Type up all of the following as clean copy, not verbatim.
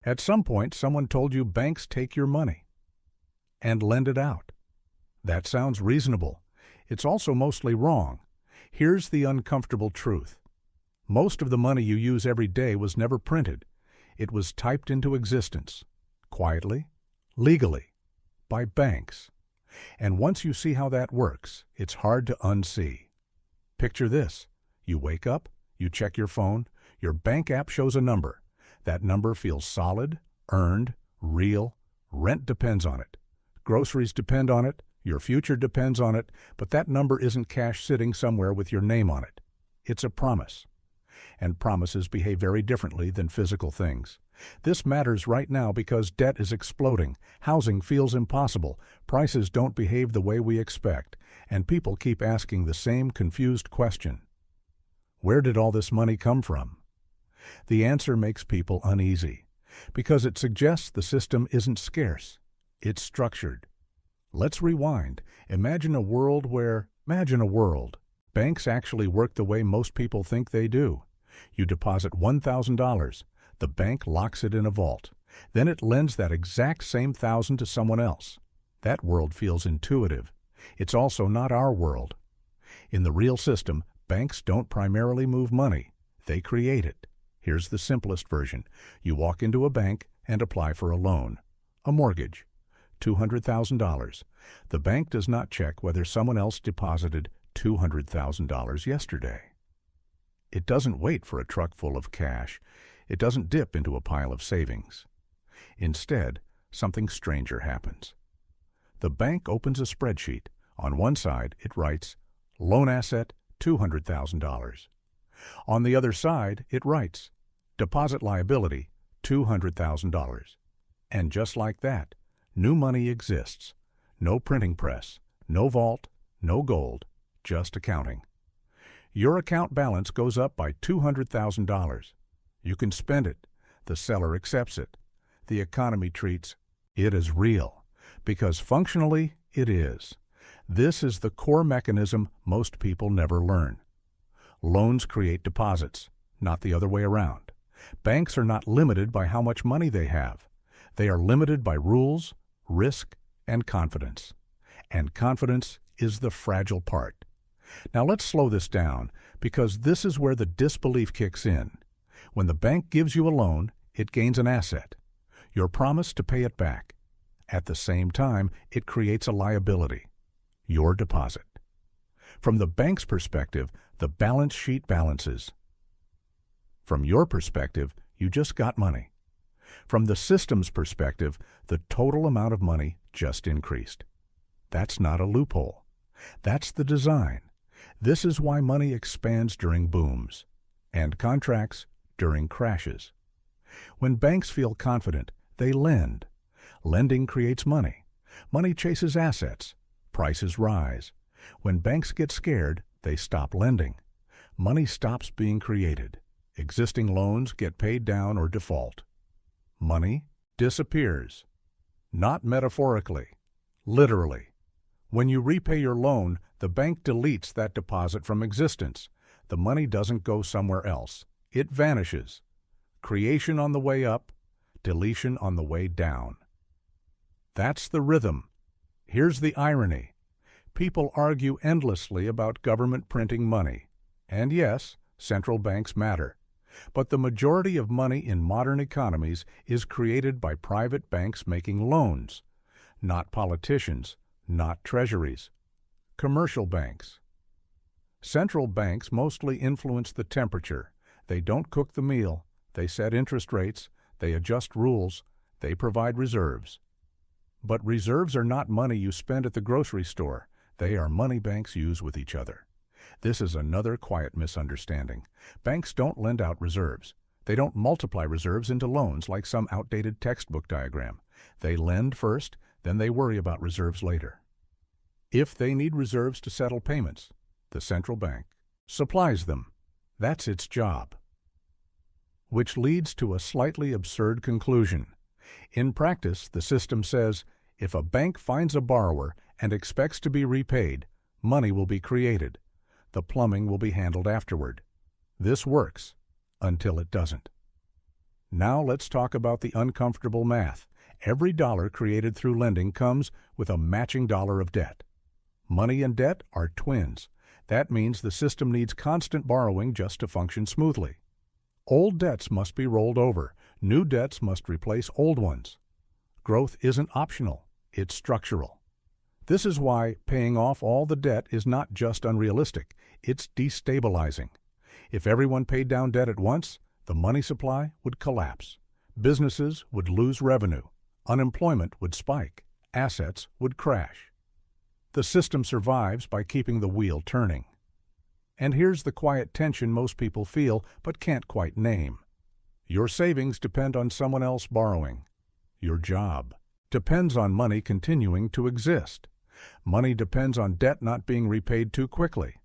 At some point, someone told you banks take your money and lend it out. That sounds reasonable. It's also mostly wrong. Here's the uncomfortable truth. Most of the money you use every day was never printed. It was typed into existence, quietly, legally, by banks. And once you see how that works, it's hard to unsee. Picture this. You wake up, you check your phone, your bank app shows a number. That number feels solid, earned, real. Rent depends on it. Groceries depend on it. Your future depends on it. But that number isn't cash sitting somewhere with your name on it. It's a promise. And promises behave very differently than physical things. This matters right now because debt is exploding, housing feels impossible, prices don't behave the way we expect, and people keep asking the same confused question. Where did all this money come from? The answer makes people uneasy, because it suggests the system isn't scarce, it's structured. Let's rewind. Imagine a world. Banks actually work the way most people think they do. You deposit $1,000. The bank locks it in a vault. Then it lends that exact same $1,000 to someone else. That world feels intuitive. It's also not our world. In the real system, banks don't primarily move money. They create it. Here's the simplest version. You walk into a bank and apply for a loan, a mortgage, $200,000. The bank does not check whether someone else deposited $200,000 yesterday. It doesn't wait for a truck full of cash. It doesn't dip into a pile of savings. Instead, something stranger happens. The bank opens a spreadsheet. On one side, it writes, loan asset, $200,000. On the other side, it writes, deposit liability, $200,000. And just like that, new money exists. No printing press, no vault, no gold, just accounting. Your account balance goes up by $200,000. You can spend it. The seller accepts it. The economy treats it as real, because functionally it is. This is the core mechanism most people never learn. Loans create deposits, not the other way around. Banks are not limited by how much money they have. They are limited by rules, risk, and confidence. And confidence is the fragile part. Now let's slow this down, because this is where the disbelief kicks in. When the bank gives you a loan, it gains an asset, your promise to pay it back. At the same time, it creates a liability, your deposit. From the bank's perspective, the balance sheet balances. From your perspective, you just got money. From the system's perspective, the total amount of money just increased. That's not a loophole. That's the design. This is why money expands during booms and contracts during crashes. When banks feel confident, they lend. Lending creates money. Money chases assets. Prices rise. When banks get scared, they stop lending. Money stops being created. Existing loans get paid down or default. Money disappears. Not metaphorically, literally. When you repay your loan, the bank deletes that deposit from existence. The money doesn't go somewhere else. It vanishes. Creation on the way up, deletion on the way down. That's the rhythm. Here's the irony. People argue endlessly about government printing money. And yes, central banks matter. But the majority of money in modern economies is created by private banks making loans, not politicians, not treasuries. Commercial banks. Central banks mostly influence the temperature. They don't cook the meal. They set interest rates. They adjust rules. They provide reserves. But reserves are not money you spend at the grocery store. They are money banks use with each other. This is another quiet misunderstanding. Banks don't lend out reserves. They don't multiply reserves into loans like some outdated textbook diagram. They lend first, then they worry about reserves later. If they need reserves to settle payments, the central bank supplies them. That's its job. Which leads to a slightly absurd conclusion. In practice, the system says, if a bank finds a borrower and expects to be repaid, money will be created. The plumbing will be handled afterward. This works until it doesn't. Now let's talk about the uncomfortable math. Every dollar created through lending comes with a matching dollar of debt. Money and debt are twins. That means the system needs constant borrowing just to function smoothly. Old debts must be rolled over. New debts must replace old ones. Growth isn't optional, it's structural. This is why paying off all the debt is not just unrealistic, it's destabilizing. If everyone paid down debt at once, the money supply would collapse. Businesses would lose revenue. Unemployment would spike. Assets would crash. The system survives by keeping the wheel turning. And here's the quiet tension most people feel but can't quite name. Your savings depend on someone else borrowing. Your job depends on money continuing to exist. Money depends on debt not being repaid too quickly.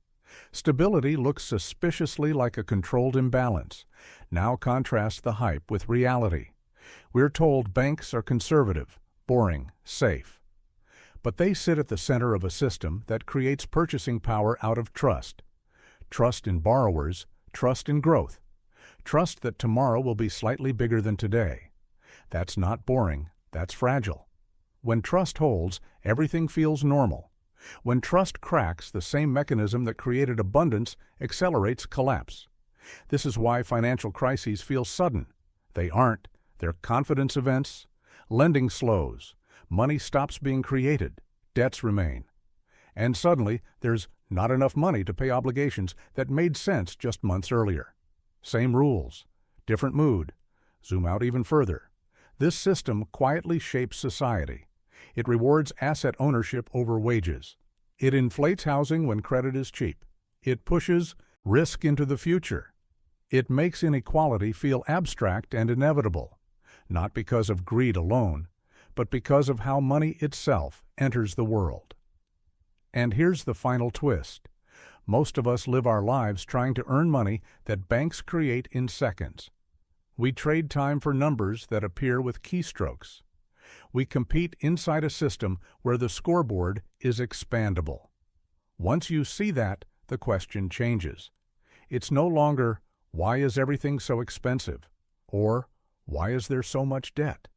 Stability looks suspiciously like a controlled imbalance. Now contrast the hype with reality. We're told banks are conservative, boring, safe. But they sit at the center of a system that creates purchasing power out of trust. Trust in borrowers, trust in growth. Trust that tomorrow will be slightly bigger than today. That's not boring, that's fragile. When trust holds, everything feels normal. When trust cracks, the same mechanism that created abundance accelerates collapse. This is why financial crises feel sudden. They aren't. They're confidence events. Lending slows. Money stops being created. Debts remain. And suddenly, there's not enough money to pay obligations that made sense just months earlier. Same rules, different mood. Zoom out even further. This system quietly shapes society. It rewards asset ownership over wages. It inflates housing when credit is cheap. It pushes risk into the future. It makes inequality feel abstract and inevitable, not because of greed alone, but because of how money itself enters the world. And here's the final twist. Most of us live our lives trying to earn money that banks create in seconds. We trade time for numbers that appear with keystrokes. We compete inside a system where the scoreboard is expandable. Once you see that, the question changes. It's no longer, why is everything so expensive? Or, why is there so much debt?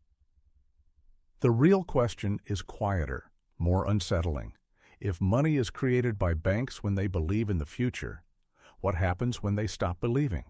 The real question is quieter, more unsettling. If money is created by banks when they believe in the future, what happens when they stop believing?